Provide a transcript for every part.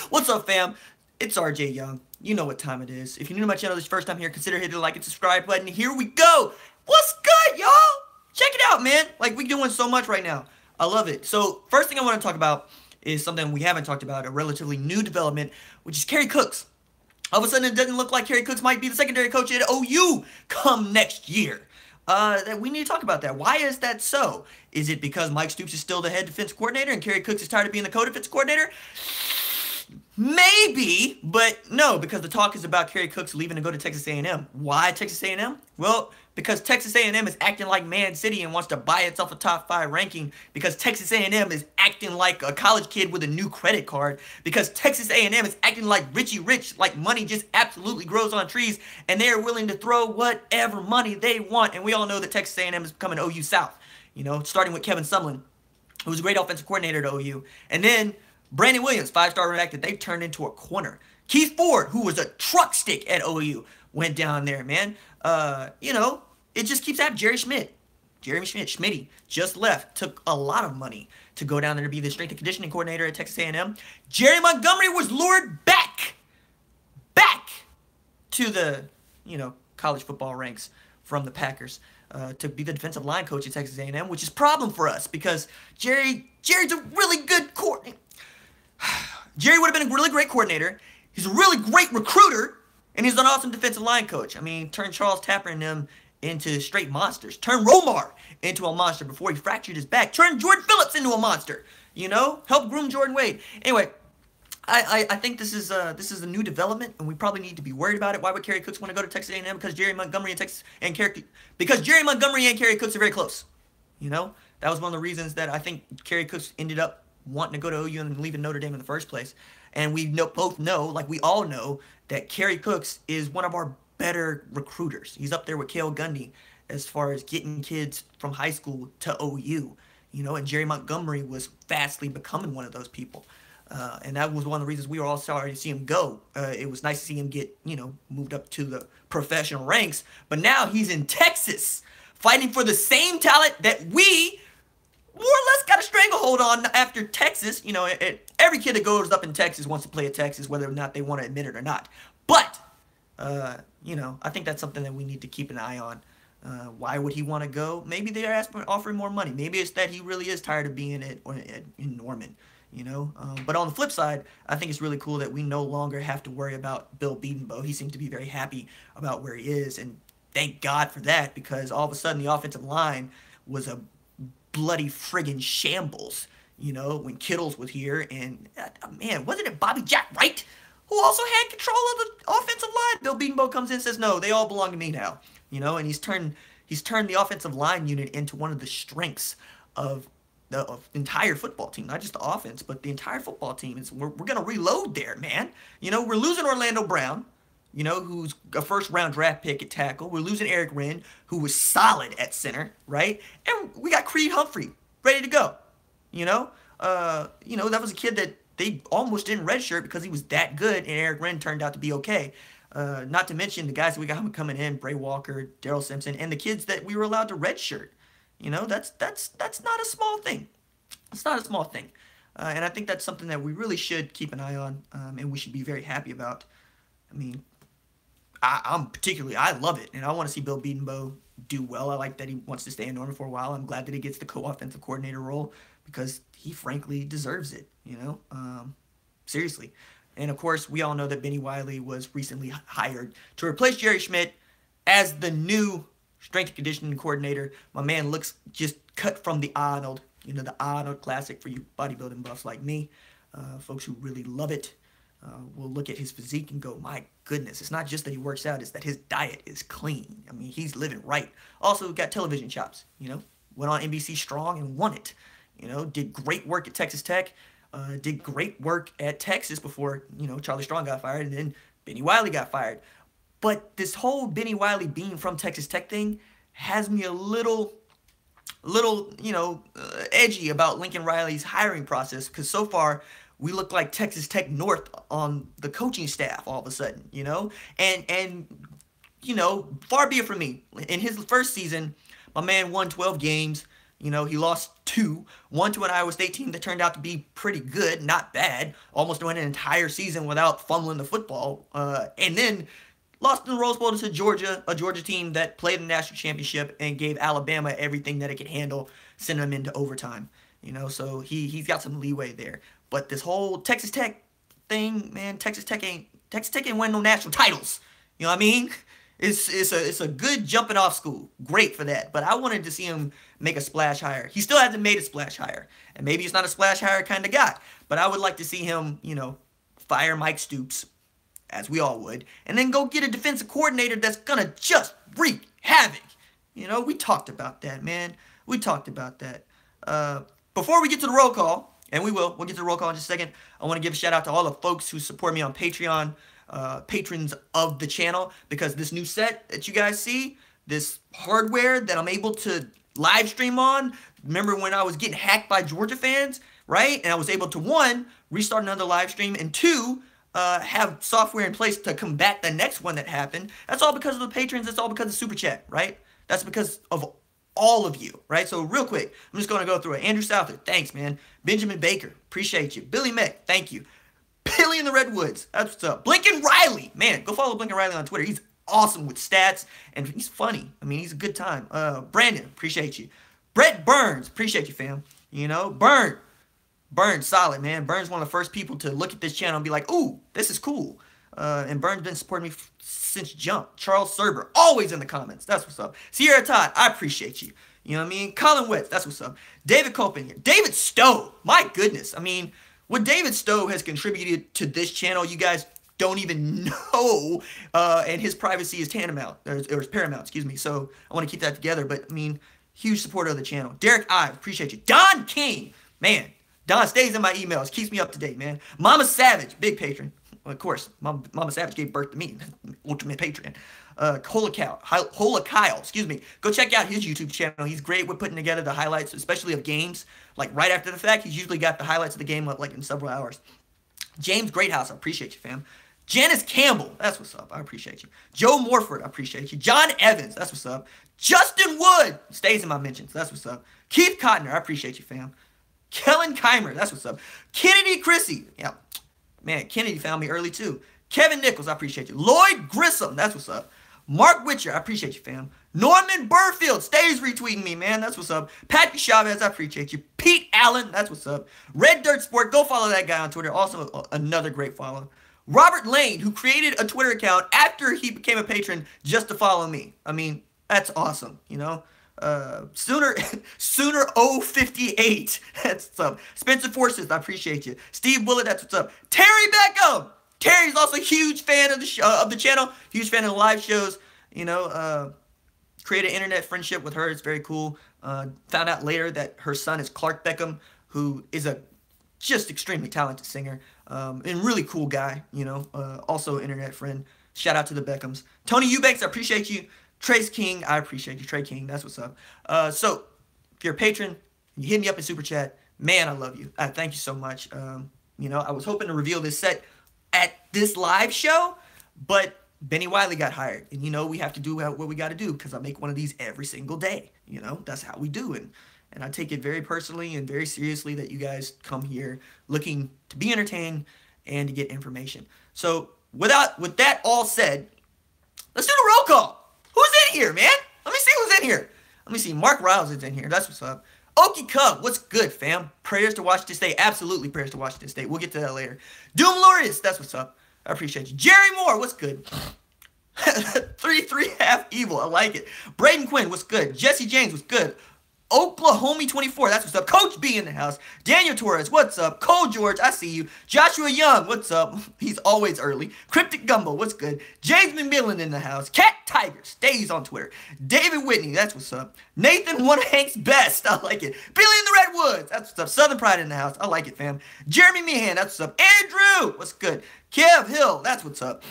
What's up, fam? It's RJ Young. You know what time it is. If you're new to my channel, this is your first time here, consider hitting the like and subscribe button. Here we go. What's good, y'all? Check it out, man. Like, we doing so much right now. I love it. So, first thing I want to talk about is something we haven't talked about, a relatively new development, which is Kerry Cooks. All of a sudden, it doesn't look like Kerry Cooks might be the secondary coach at OU come next year. That we need to talk about that. Why is that so? Is it because Mike Stoops is still the head defense coordinator and Kerry Cooks is tired of being the co-defense coordinator? Maybe, but no, because the talk is about Kerry Cooks leaving to go to Texas A&M. Why Texas A&M? Well, because Texas A&M is acting like Man City and wants to buy itself a top 5 ranking, because Texas A&M is acting like a college kid with a new credit card, because Texas A&M is acting like Richie Rich, like money just absolutely grows on trees, and they are willing to throw whatever money they want. And we all know that Texas A&M is becoming OU South, you know, starting with Kevin Sumlin, who was a great offensive coordinator at OU, and then Brandon Williams, 5-star running back that they've turned into a corner. Keith Ford, who was a truck stick at OU, went down there, man. You know, it just keeps happening. Schmitty, just left. Took a lot of money to go down there to be the strength and conditioning coordinator at Texas A&M. Jerry Montgomery was lured back to the, you know, college football ranks from the Packers to be the defensive line coach at Texas A&M, which is a problem for us because Jerry's a really good coordinator. Jerry would have been a really great coordinator. He's a really great recruiter, and he's an awesome defensive line coach. I mean, turned Charles Tapper and them into straight monsters. Turned Romar into a monster before he fractured his back. Turned Jordan Phillips into a monster. You know, helped groom Jordan Wade. Anyway, I think this is a new development, and we probably need to be worried about it. Why would Kerry Cooks want to go to Texas A&M? Because Jerry Montgomery and Kerry Cooks are very close. You know, that was one of the reasons that I think Kerry Cooks ended up wanting to go to OU and leaving Notre Dame in the first place. And we both know, like we all know, that Kerry Cooks is one of our better recruiters. He's up there with Cale Gundy as far as getting kids from high school to OU. You know, and Jerry Montgomery was fastly becoming one of those people. And that was one of the reasons we were all sorry to see him go. It was nice to see him get, you know, moved up to the professional ranks. But now he's in Texas, fighting for the same talent that we more or less got a stranglehold on after Texas. You know, every kid that grows up in Texas wants to play at Texas, whether or not they want to admit it or not. But, you know, I think that's something that we need to keep an eye on. Why would he want to go? Maybe they're offering more money. Maybe it's that he really is tired of being in Norman, you know. But on the flip side, I think it's really cool that we no longer have to worry about Bill Bedenbaugh. He seems to be very happy about where he is, and thank God for that, because all of a sudden the offensive line was a bloody friggin' shambles, you know, when Kittles was here. And man, wasn't it Bobby Jack Wright who also had control of the offensive line? Bill Bedenbaugh comes in and says, no, they all belong to me now, you know. And he's turned the offensive line unit into one of the strengths of the entire football team, not just the offense, but the entire football team. We're gonna reload there, man. You know, we're losing Orlando Brown, you know, who's a first-round draft pick at tackle. We're losing Eric Wren, who was solid at center, right? And we got Creed Humphrey ready to go. You know, that was a kid that they almost didn't redshirt because he was that good, and Eric Wren turned out to be okay. Not to mention the guys that we got coming in, Bray Walker, Daryl Simpson, and the kids that we were allowed to redshirt. You know, that's not a small thing. It's not a small thing. And I think that's something that we really should keep an eye on, and we should be very happy about. I mean, I love it, and I want to see Bill Bedenbaugh do well. I like that he wants to stay in Norman for a while. I'm glad that he gets the co-offensive coordinator role because he frankly deserves it, you know, seriously. And of course, we all know that Bennie Wylie was recently hired to replace Jerry Schmidt as the new strength and conditioning coordinator. My man looks just cut from the Arnold, you know, the Arnold classic for you bodybuilding buffs like me, folks who really love it. We'll look at his physique and go, my goodness, it's not just that he works out, it's that his diet is clean. I mean, he's living right. Also got television chops, you know, went on NBC Strong and won it. You know, did great work at Texas Tech, did great work at Texas before, you know, Charlie Strong got fired, and then Bennie Wylie got fired. But this whole Bennie Wylie being from Texas Tech thing has me a little, you know, edgy about Lincoln Riley's hiring process, because so far we look like Texas Tech North on the coaching staff all of a sudden, you know? And you know, far be it from me. In his first season, my man won 12 games, You know, he lost 2. 1 to an Iowa State team that turned out to be pretty good, not bad. Almost went an entire season without fumbling the football. And then lost in the Rose Bowl to Georgia, a Georgia team that played in the national championship and gave Alabama everything that it could handle, sending them into overtime. You know, so he's got some leeway there. But this whole Texas Tech thing, man, Texas Tech ain't winning no national titles. You know what I mean? It's a good jumping off school. Great for that. But I wanted to see him make a splash hire. He still hasn't made a splash hire. And maybe he's not a splash hire kind of guy. But I would like to see him, you know, fire Mike Stoops, as we all would, and then go get a defensive coordinator that's going to just wreak havoc. You know, we talked about that, man. We talked about that. Before we get to the roll call, and we'll get to the roll call in just a second, I want to give a shout out to all the folks who support me on Patreon, patrons of the channel, because this new set that you guys see, this hardware that I'm able to live stream on, remember when I was getting hacked by Georgia fans, right? And I was able to, 1, restart another live stream, and 2, have software in place to combat the next one that happened. That's all because of the patrons. That's all because of Super Chat, right? That's because of all of you, right? So real quick, I'm just going to go through it. Andrew Souther, thanks, man. Benjamin Baker, appreciate you. Billy Meck, thank you. Billy in the Redwoods, that's what's up. Blinken Riley, man, go follow Blinken Riley on Twitter. He's awesome with stats, and he's funny. I mean, he's a good time. Brandon, appreciate you. Brett Burns, appreciate you, fam. You know, Burns, solid, man. Burns one of the first people to look at this channel and be like, ooh, this is cool. And Burns been supporting me since jump. Charles Serber, always in the comments. That's what's up. Sierra Todd, I appreciate you. You know what I mean? Colin Wetz, that's what's up. David Copen here. David Stowe, my goodness. I mean, what David Stowe has contributed to this channel, you guys don't even know. And his privacy is tantamount, or is paramount, excuse me. So I want to keep that together. But, I mean, huge supporter of the channel. Derek Ives, appreciate you. Don King, man. Don stays in my emails, keeps me up to date, man. Mama Savage, big patron. Well, of course, Mama Savage gave birth to me, ultimate patron. Holakyle, excuse me. Go check out his YouTube channel. He's great with putting together the highlights, especially of games. Like right after the fact, he's usually got the highlights of the game up like in several hours. James Greathouse, I appreciate you, fam. Janice Campbell, that's what's up. I appreciate you. Joe Morford, I appreciate you. John Evans, that's what's up. Justin Wood, stays in my mentions. That's what's up. Keith Cotner, I appreciate you, fam. Kellen Keimer, that's what's up. Kennedy Chrissy, yeah, man, Kennedy found me early too. Kevin Nichols, I appreciate you. Lloyd Grissom, that's what's up. Mark Witcher, I appreciate you, fam. Norman Burfield, stays retweeting me, man, that's what's up. Patrick Chavez, I appreciate you. Pete Allen, that's what's up. Red Dirt Sport, go follow that guy on Twitter, also another great follow. Robert Lane, who created a Twitter account after he became a patron just to follow me. I mean, that's awesome, you know. Sooner 058, that's what's up. Spencer Forsyth, I appreciate you. Steve Willett, that's what's up. Terry Beckham, Terry's also a huge fan of the channel, huge fan of the live shows. You know, created an internet friendship with her. It's very cool. Found out later that her son is Clark Beckham, who is a just extremely talented singer, and really cool guy. You know, also internet friend. Shout out to the Beckhams. Tony Eubanks, I appreciate you. Trace King, I appreciate you. Trey King, that's what's up. So, if you're a patron, you hit me up in Super Chat. Man, I love you. Thank you so much. You know, I was hoping to reveal this set at this live show, but Bennie Wylie got hired. And, you know, we have to do what we got to do because I make one of these every single day. You know, that's how we do it. And I take it very personally and very seriously that you guys come here looking to be entertained and to get information. So, with that all said, let's do the roll call. Who's in here, man? Let me see who's in here. Let me see. Mark Riles is in here. That's what's up. Okie Cub, what's good, fam? Prayers to Washington State. Absolutely prayers to Washington State. We'll get to that later. Doom Glorious, that's what's up. I appreciate you. Jerry Moore, what's good? 3 half evil, I like it. Braden Quinn, what's good? Jesse James, what's good? Oklahoma 24, that's what's up. Coach B in the house. Daniel Torres, what's up? Cole George, I see you. Joshua Young, what's up? He's always early. Cryptic Gumbo, what's good? James McMillan in the house. Cat Tiger, stays on Twitter. David Whitney, that's what's up. Nathan One Hank's Best, I like it. Billy in the Redwoods, that's what's up. Southern Pride in the house, I like it, fam. Jeremy Meehan, that's what's up. Andrew, what's good? Kev Hill, that's what's up.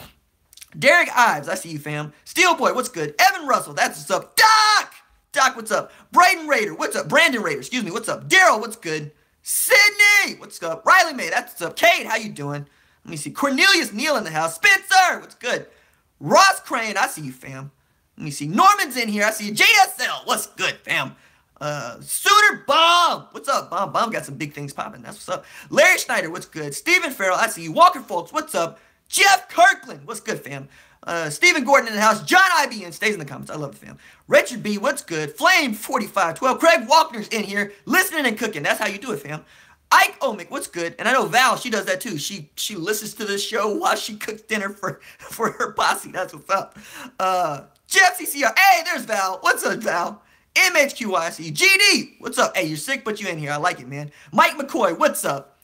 Derek Ives, I see you, fam. Steelboy, what's good? Evan Russell, that's what's up. Doc, what's up? Brandon Raider, what's up? Brandon Raider, excuse me, what's up? Daryl, what's good? Sydney, what's up? Riley May, that's what's up. Kate, how you doing? Let me see. Cornelius Neal in the house. Spencer, what's good? Ross Crane, I see you, fam. Let me see. Norman's in here. I see you. JSL, what's good, fam? Sooner Bomb, what's up, Bomb? Bomb got some big things popping. That's what's up. Larry Schneider, what's good? Stephen Farrell, I see you. Walker Folks, what's up? Jeff Kirkland, what's good, fam? Stephen Gordon in the house. John IBN stays in the comments. I love the fam. Richard B, what's good? Flame 4512. Craig Walker's in here, listening and cooking. That's how you do it, fam. Ike Omick, what's good? And I know Val, she does that too. She listens to this show while she cooks dinner for her posse. That's what's up. Jeff CCR, hey, there's Val. What's up, Val? MHQYC, GD, what's up? Hey, you're sick, but you in here. I like it, man. Mike McCoy, what's up?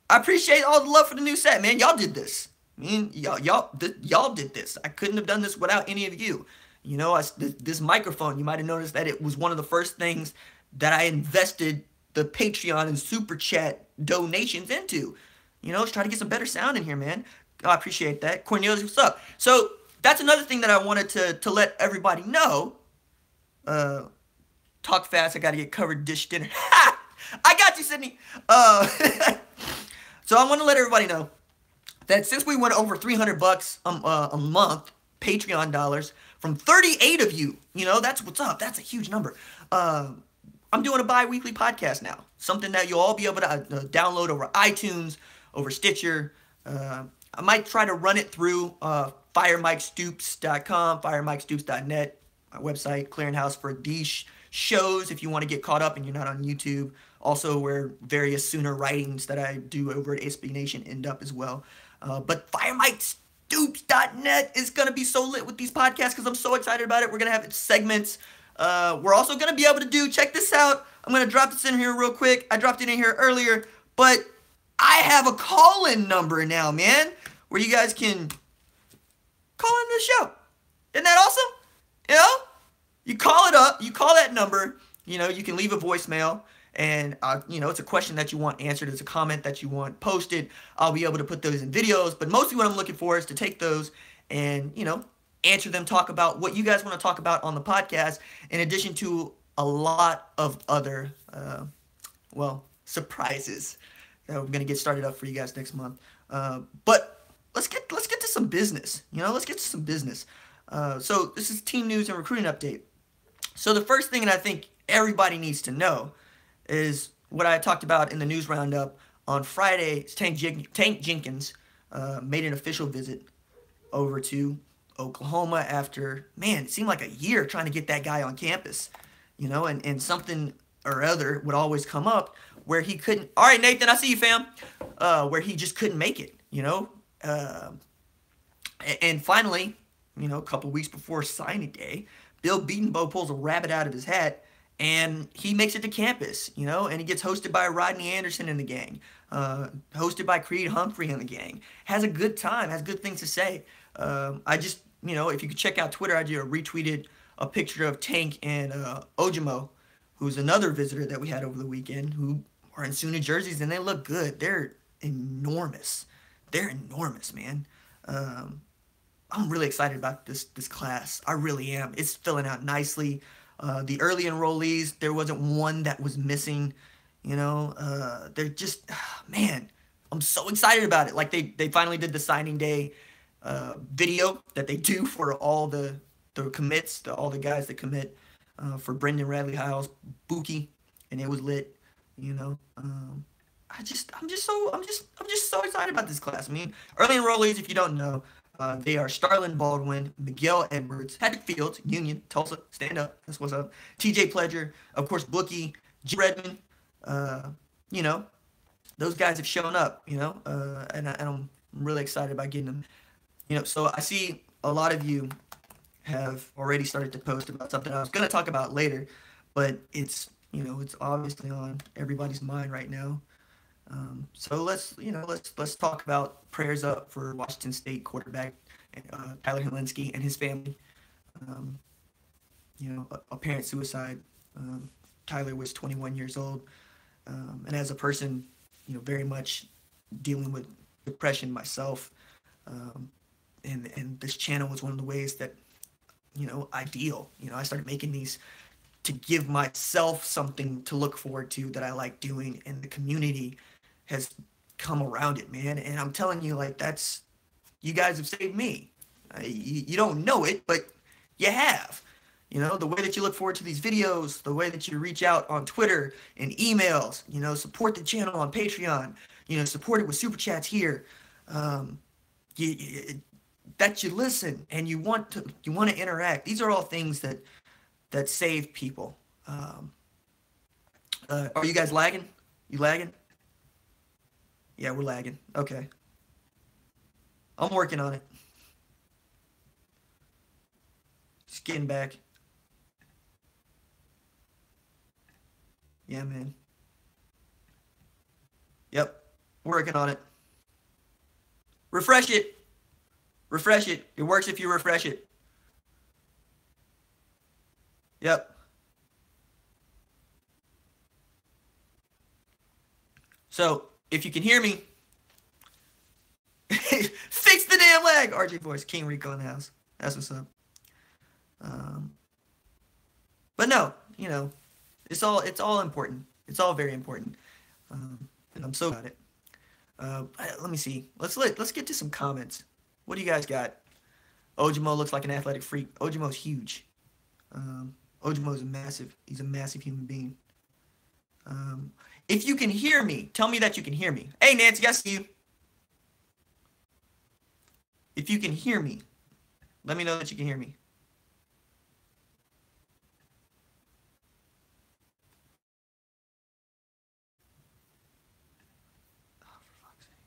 I appreciate all the love for the new set, man. Y'all did this. I mean, y'all did this. I couldn't have done this without any of you. You know, this microphone, you might have noticed that it was one of the first things that I invested the Patreon and Super Chat donations into. You know, let's try to get some better sound in here, man. I appreciate that. Cornelius, what's up? So, that's another thing that I wanted to let everybody know. Talk fast, I gotta get covered dish dinner. Ha! I got you, Sydney. So, I want to let everybody know that since we went over $300 a month, Patreon dollars, from 38 of you, you know, that's what's up. That's a huge number. I'm doing a bi-weekly podcast now. Something that you'll all be able to download over iTunes, over Stitcher. I might try to run it through firemikestoops.com, firemikestoops.net, my website, clearinghouse for these shows if you want to get caught up and you're not on YouTube. Also where various Sooner writings that I do over at SB Nation end up as well. But firemikestoops.net is going to be so lit with these podcasts because I'm so excited about it. We're going to have segments. We're also going to be able to do, check this out. I'm going to drop this in here real quick. I dropped it in here earlier, but I have a call-in number now, man, where you guys can call into the show. Isn't that awesome? You know, you call it up, you call that number, you know, you can leave a voicemail. And, you know, it's a question that you want answered. It's a comment that you want posted. I'll be able to put those in videos. But mostly what I'm looking for is to take those and, you know, answer them, talk about what you guys want to talk about on the podcast, in addition to a lot of other, well, surprises that we're going to get started up for you guys next month. But let's get to some business. You know, let's get to some business. So this is team news and recruiting update. So the first thing that I think everybody needs to know is what I talked about in the news roundup on Friday. Tank Jenkins made an official visit over to Oklahoma after, man, it seemed like a year trying to get that guy on campus, you know, and something or other would always come up where he couldn't. All right, Nathan, I see you, fam. Where he just couldn't make it, you know. And finally, you know, a couple weeks before signing day, Bill Beatonbow pulls a rabbit out of his hat. And he makes it to campus, you know, and he gets hosted by Rodney Anderson in the gang, hosted by Creed Humphrey in the gang, has a good time, has good things to say. I just, you know, if you could check out Twitter, I just retweeted a picture of Tank and Ojimo, who's another visitor that we had over the weekend, who are in Sooner jerseys, and they look good. They're enormous. They're enormous, man. I'm really excited about this class. I really am. It's filling out nicely. The early enrollees, there wasn't one that was missing, you know. They're just, man, I'm so excited about it. Like, they finally did the signing day video that they do for all the commits, all the guys that commit for Brendan Radley-Hiles, Bookie, and it was lit, you know. I'm just so excited about this class. I mean, early enrollees, if you don't know, they are Starlin Baldwin, Miguel Edwards, Patrick Fields, Union, Tulsa, stand up, that's what's up. TJ Pledger, of course, Bookie, G. Redmond, you know, those guys have shown up, you know, and I'm really excited about getting them. You know, so I see a lot of you have already started to post about something I was going to talk about later, but it's, you know, it's obviously on everybody's mind right now. So let's talk about prayers up for Washington State quarterback Tyler Helinski and his family. You know, apparent suicide. Tyler was 21 years old, and as a person, you know, very much dealing with depression myself, and this channel was one of the ways that, you know, I started making these to give myself something to look forward to that I like doing, and the community has come around it, man. And I'm telling you, like, you guys have saved me. You don't know it, but you have. You know, the way that you look forward to these videos, the way that you reach out on Twitter and emails, you know, support the channel on Patreon, you know, support it with super chats here. That you listen and you want to interact. These are all things that save people. Are you guys lagging? You lagging? Yeah, we're lagging. Okay. I'm working on it. Just getting back. Yeah, man. Yep. Working on it. Refresh it. Refresh it. It works if you refresh it. Yep. So, if you can hear me, fix the damn lag. RJ Voice, King Rico in the house. That's what's up. But no, you know, it's all important. It's all very important. And I'm so about it. Let me see. Let's get to some comments. What do you guys got? Ojimo looks like an athletic freak. Ojimo's huge. Ojimo's he's a massive human being. If you can hear me, tell me that you can hear me. Hey, Nancy, I see you. If you can hear me, let me know that you can hear me. Oh, for fuck's sake.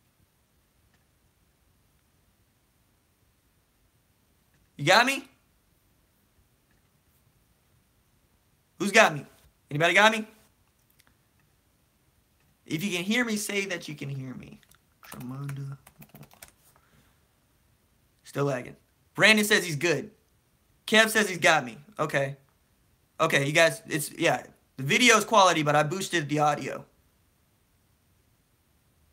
You got me? Who's got me? Anybody got me? If you can hear me, say that you can hear me. Tremonda. Still lagging. Brandon says he's good. Kev says he's got me. Okay. Okay, you guys, the video's quality, but I boosted the audio.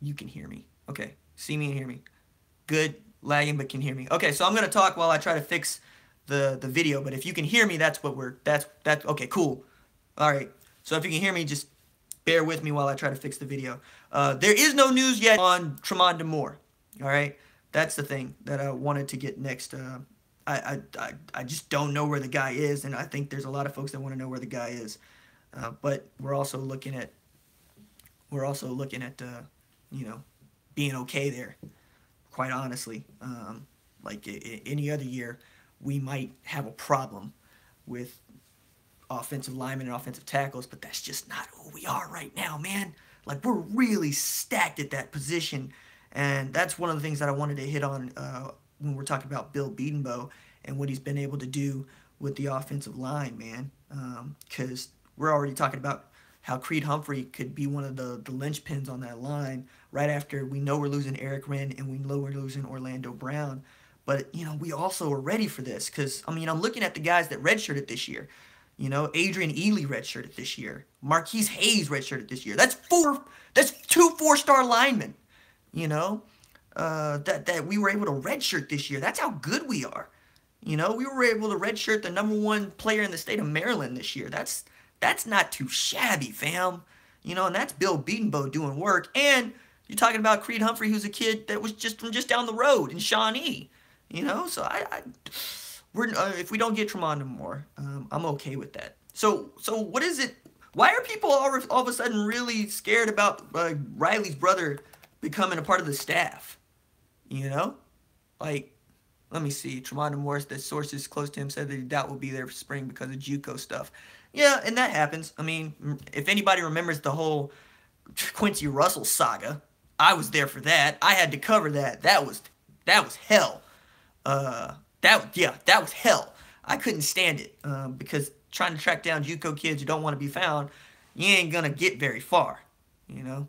You can hear me. Okay. See me and hear me. Good. Lagging, but can hear me. Okay, so I'm going to talk while I try to fix the video, but if you can hear me, that's okay, cool. All right. So if you can hear me, just bear with me while I try to fix the video. There is no news yet on Tremonda Moore. All right? That's the thing that I wanted to get next. I just don't know where the guy is, and I think there's a lot of folks that want to know where the guy is. But we're also looking at you know, being okay there. Quite honestly, like any other year, we might have a problem with offensive linemen and offensive tackles, but that's just not who we are right now, man. Like, we're really stacked at that position, and that's one of the things that I wanted to hit on when we're talking about Bill Bedenbaugh and what he's been able to do with the offensive line, man. Because we're already talking about how Creed Humphrey could be one of the linchpins on that line right after we know we're losing Eric Wren and we know we're losing Orlando Brown. But, you know, we also are ready for this because, I mean, I'm looking at the guys that redshirted this year. You know, Adrian Ely redshirted this year. Marquise Hayes redshirted this year. That's two 4-star linemen, you know, that we were able to redshirt this year. That's how good we are. You know, we were able to redshirt the #1 player in the state of Maryland this year. That's not too shabby, fam. You know, and that's Bill Bedenbaugh doing work. And you're talking about Creed Humphrey, who's a kid that was just from just down the road in Shawnee. You know, so if we don't get Tremonda Moore, I'm okay with that. So what is it? Why are people all of a sudden really scared about Riley's brother becoming a part of the staff? You know, like, let me see. Tremonda Moore, the sources close to him said that he doubt will be there for spring because of JUCO stuff. Yeah, and that happens. I mean, if anybody remembers the whole Quincy Russell saga, I was there for that. I had to cover that. That was hell. That was hell. I couldn't stand it because trying to track down JUCO kids who don't want to be found, you ain't gonna get very far. You know.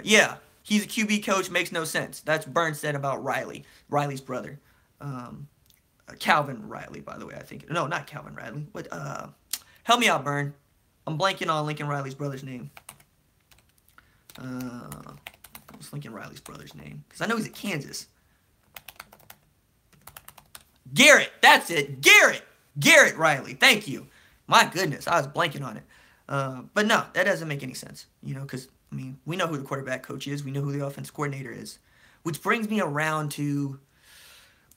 Yeah, he's a QB coach. Makes no sense. That's Burns said about Riley's brother. Calvin Riley, by the way, I think. No, not Calvin Riley. What? Help me out, Burn. I'm blanking on Lincoln Riley's brother's name. What's Lincoln Riley's brother's name? Because I know he's at Kansas. Garrett. That's it. Garrett Riley. Thank you. My goodness, I was blanking on it. But no, that doesn't make any sense. You know, because, I mean, we know who the quarterback coach is. We know who the offensive coordinator is. Which brings me around to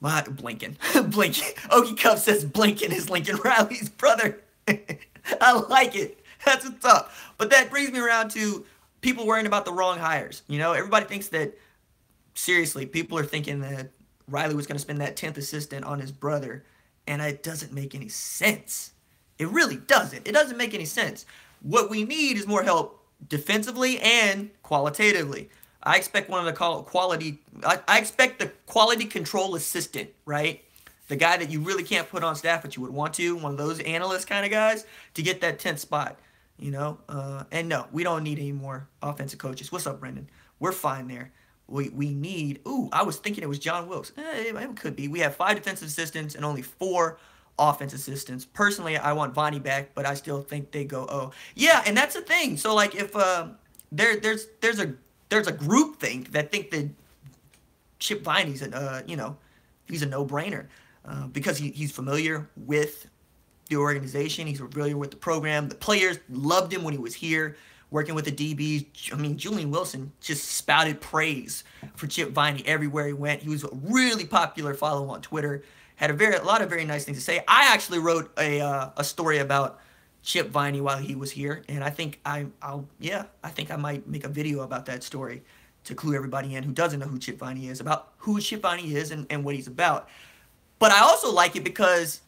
Blinken. Blinken. Okie Cup says Blinken is Lincoln Riley's brother. I like it. That's what's up. But that brings me around to people worrying about the wrong hires. You know, everybody thinks that, seriously, people are thinking that Riley was going to spend that 10th assistant on his brother, and it doesn't make any sense. It really doesn't. It doesn't make any sense. What we need is more help defensively and qualitatively. I expect one of the quality control assistant, right? The guy that you really can't put on staff, but you would want to, one of those analyst kind of guys, to get that 10th spot, you know? And no, we don't need any more offensive coaches. What's up, Brendan? We're fine there. We need, I was thinking it was John Wilkes. It could be. We have 5 defensive assistants and only 4 offense assistants. Personally, I want Vonnie back, but I still think they go, oh. Yeah, and that's the thing. So, like, if there's a group think that that Chip Viney's he's a no-brainer because he's familiar with the organization. He's familiar with the program. The players loved him when he was here, working with the DBs. I mean, Julian Wilson just spouted praise for Chip Viney everywhere he went. He was a really popular follow on Twitter. Had a lot of very nice things to say. I actually wrote a story about Chip Viney while he was here, and I think I think I might make a video about that story to clue everybody in who doesn't know who Chip Viney is, about who Chip Viney is and what he's about. But I also like it because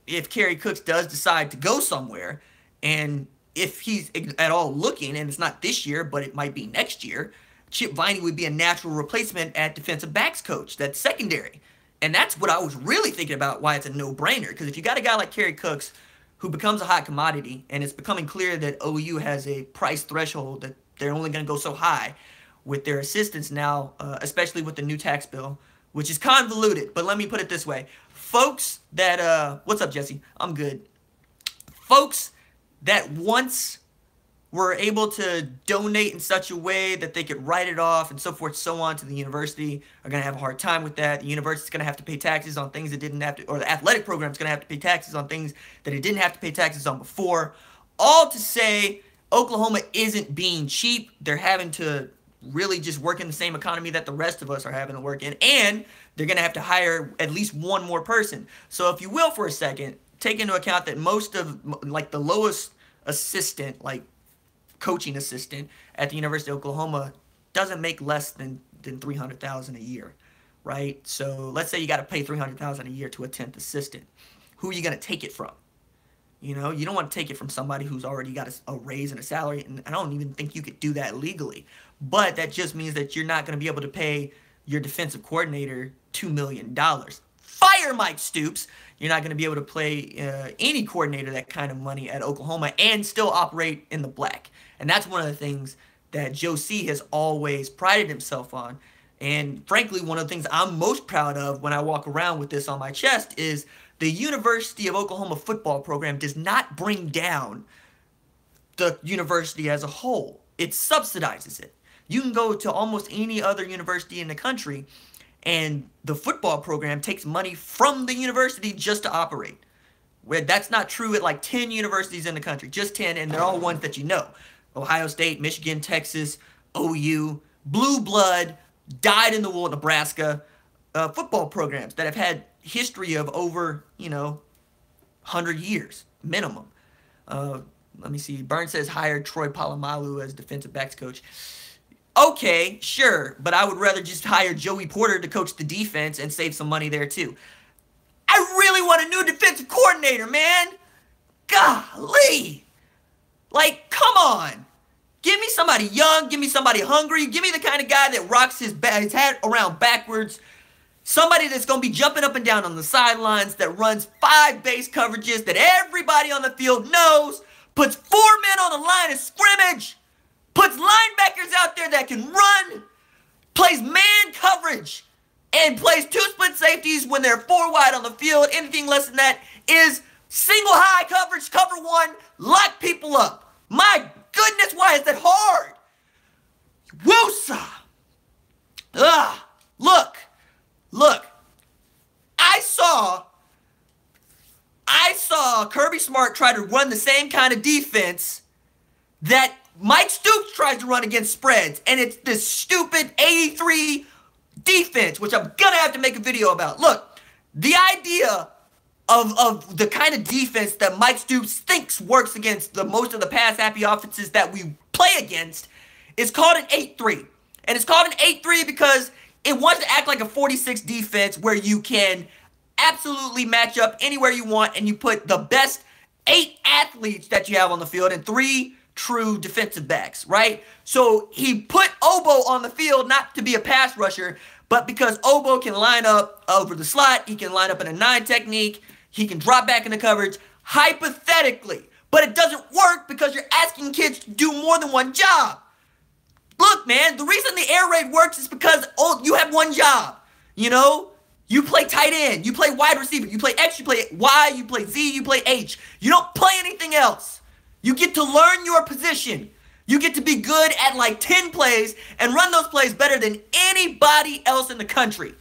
if Kerry Cooks does decide to go somewhere, and if he's at all looking, and it's not this year, but it might be next year, Chip Viney would be a natural replacement at defensive backs coach, that's secondary. And that's what I was really thinking about, why it's a no-brainer. Because if you got a guy like Kerry Cooks who becomes a hot commodity, and it's becoming clear that OU has a price threshold that they're only going to go so high with their assistants now, especially with the new tax bill, which is convoluted. But let me put it this way. Folks that, what's up, Jesse? I'm good. Folks that once were able to donate in such a way that they could write it off and so forth, so on, to the university are going to have a hard time with that. The university's going to have to pay taxes on things it didn't have to, or the athletic program's going to have to pay taxes on things that it didn't have to pay taxes on before. All to say, Oklahoma isn't being cheap. They're having to really just work in the same economy that the rest of us are having to work in, and they're going to have to hire at least one more person. So if you will, for a second, take into account that most of, like, the lowest assistant, like, coaching assistant at the University of Oklahoma doesn't make less than $300,000 a year, right? So let's say you got to pay $300,000 a year to a 10th assistant. Who are you going to take it from? You know, you don't want to take it from somebody who's already got a raise and a salary, and I don't even think you could do that legally. But that just means that you're not going to be able to pay your defensive coordinator $2 million. Fire Mike Stoops. You're not going to be able to play any coordinator that kind of money at Oklahoma and still operate in the black. And that's one of the things that Joe C. has always prided himself on. And frankly, one of the things I'm most proud of when I walk around with this on my chest is the University of Oklahoma football program does not bring down the university as a whole. It subsidizes it. You can go to almost any other university in the country, and the football program takes money from the university just to operate. Where that's not true at like 10 universities in the country, just 10, and they're all ones that you know. Ohio State, Michigan, Texas, OU, blue blood, dyed-in-the-wool Nebraska football programs that have had history of over, 100 years minimum. Let me see. Burns says hired Troy Polamalu as defensive backs coach. Okay, sure, but I would rather just hire Joey Porter to coach the defense and save some money there too. I really want a new defensive coordinator, man. Golly. Like, come on. Give me somebody young. Give me somebody hungry. Give me the kind of guy that rocks his head around backwards. Somebody that's going to be jumping up and down on the sidelines, that runs 5 base coverages that everybody on the field knows, puts 4 men on the line of scrimmage, puts linebackers out there that can run, plays man coverage, and plays 2 split safeties when they're 4 wide on the field. Anything less than that is single high coverage, cover 1, lock people up. My goodness, why is that hard? Woosa. Look. I saw Kirby Smart try to run the same kind of defense that Mike Stoops tries to run against spreads, and it's this stupid 83 defense, which I'm going to have to make a video about. Look, the idea of the kind of defense that Mike Stoops thinks works against most of the pass-happy offenses that we play against is called an 8-3. And it's called an 8-3 because it wants to act like a 46 defense where you can absolutely match up anywhere you want and you put the best 8 athletes that you have on the field and 3 true defensive backs, right? So he put Obo on the field not to be a pass rusher, but because Obo can line up over the slot, he can line up in a 9 technique, he can drop back into coverage, hypothetically. But it doesn't work because you're asking kids to do more than one job. Look, man, the reason the air raid works is because you have one job, you know? You play tight end, you play wide receiver, you play X, you play Y, you play Z, you play H. You don't play anything else. You get to learn your position. You get to be good at like 10 plays and run those plays better than anybody else in the country.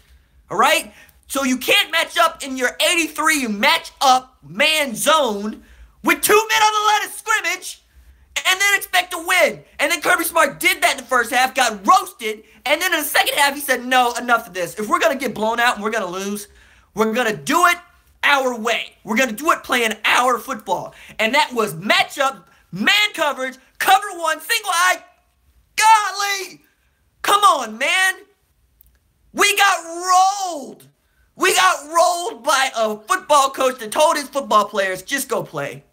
All right? So you can't match up in your 83, you match up man zone with 2 men on the line of scrimmage and then expect to win. And then Kirby Smart did that in the first half, got roasted, and then in the second half he said, no, enough of this. If we're going to get blown out and we're going to lose, we're going to do it our way. We're going to do it playing our football. And that was matchup, man coverage, cover 1, single eye. Golly! Come on, man. We got rolled. We got rolled by a football coach that told his football players, just go play.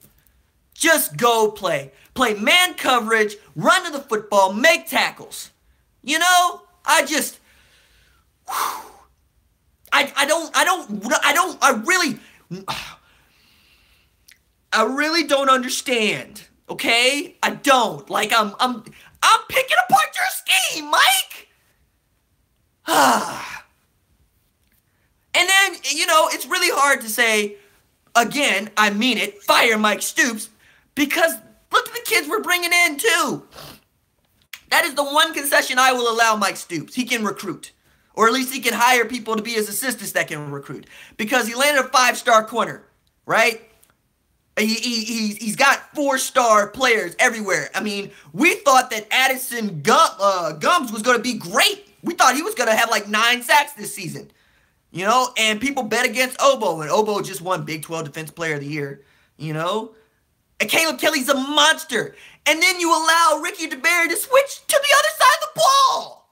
Just go play. Play man coverage, run to the football, make tackles. You know, I really don't understand. Okay? I don't. Like I'm picking apart your scheme, Mike. And then, you know, it's really hard to say, again, I mean it, fire Mike Stoops, because look at the kids we're bringing in, too. That is the one concession I will allow Mike Stoops. He can recruit. Or at least he can hire people to be his assistants that can recruit. Because he landed a 5-star corner, right? He's got 4-star players everywhere. I mean, we thought that Addison Gums was going to be great. We thought he was going to have like 9 sacks this season. You know, and people bet against Obo, and Obo just won Big 12 Defense Player of the Year, you know. And Caleb Kelly's a monster. And then you allow Ricky DeBerry to switch to the other side of the ball.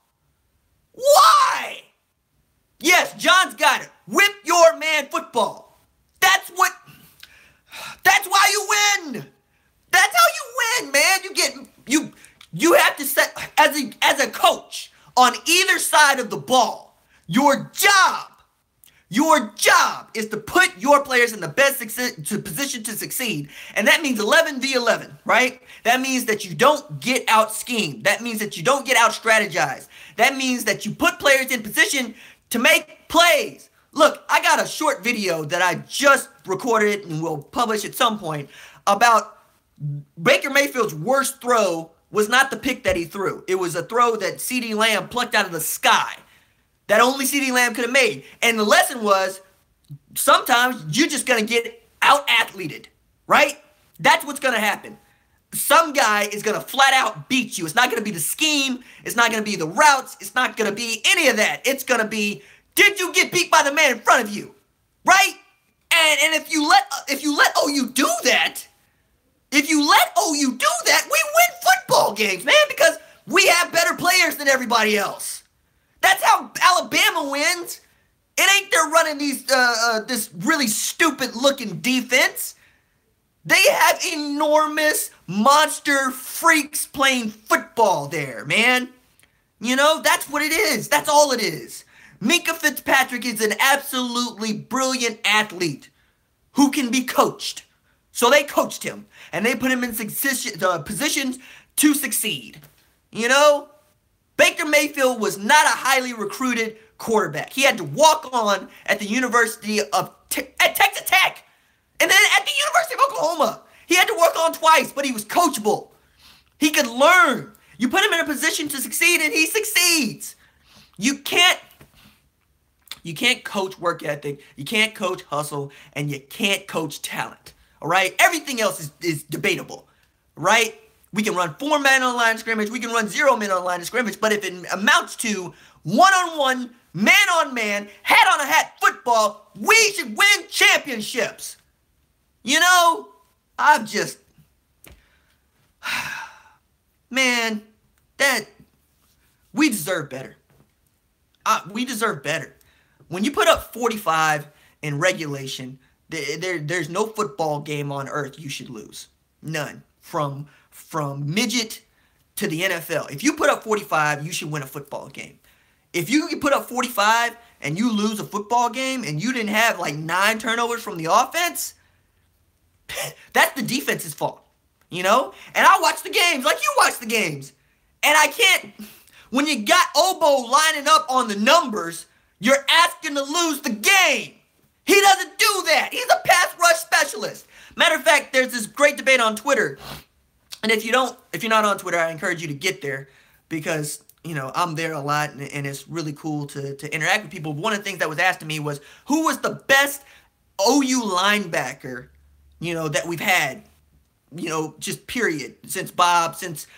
Why? Yes, John's got it. Whip your man football. That's why you win. That's how you win, man. You have to set, as a coach, on either side of the ball, your job is to put your players in the best position to succeed. And that means 11v11, right? That means that you don't get out schemed. That means that you don't get out strategized. That means that you put players in position to make plays. Look, I got a short video that I just recorded and will publish at some point about Baker Mayfield's worst throw was not the pick that he threw. It was a throw that CeeDee Lamb plucked out of the sky that only CeeDee Lamb could have made. And the lesson was, sometimes you're just going to get out-athleted, right? That's what's going to happen. Some guy is going to flat out beat you. It's not going to be the scheme. It's not going to be the routes. It's not going to be any of that. It's going to be, did you get beat by the man in front of you, right? And if you let OU do that, we win football games, man, because we have better players than everybody else. That's how Alabama wins. It ain't they're running this really stupid-looking defense. They have enormous monster freaks playing football there, man. You know, that's what it is. That's all it is. Minkah Fitzpatrick is an absolutely brilliant athlete who can be coached. So they coached him, and they put him in positions to succeed. You know? Baker Mayfield was not a highly recruited quarterback. He had to walk on at the University of at Texas Tech. And then at the University of Oklahoma. He had to work on twice, but he was coachable. He could learn. You put him in a position to succeed, and he succeeds. You can't coach work ethic. You can't coach hustle, and you can't coach talent. All right? Everything else is debatable. Right? We can run 4 men on line of scrimmage. We can run 0 men on line of scrimmage. But if it amounts to one-on-one man on man, hat on a hat football, we should win championships. You know, I'm just, man, we deserve better. We deserve better. When you put up 45 in regulation, there's no football game on earth you should lose. None. From midget to the NFL. If you put up 45, you should win a football game. If you put up 45 and you lose a football game and you didn't have like 9 turnovers from the offense, that's the defense's fault. You know? And I watch the games like you watch the games. And I can't, when you got Obo lining up on the numbers, you're asking to lose the game. He doesn't do that. He's a pass rush specialist. Matter of fact, there's this great debate on Twitter. And if you're not on Twitter, I encourage you to get there because, you know, I'm there a lot and it's really cool to interact with people. One of the things that was asked to me was, who was the best OU linebacker, you know, that we've had, you know, just period, since Bob,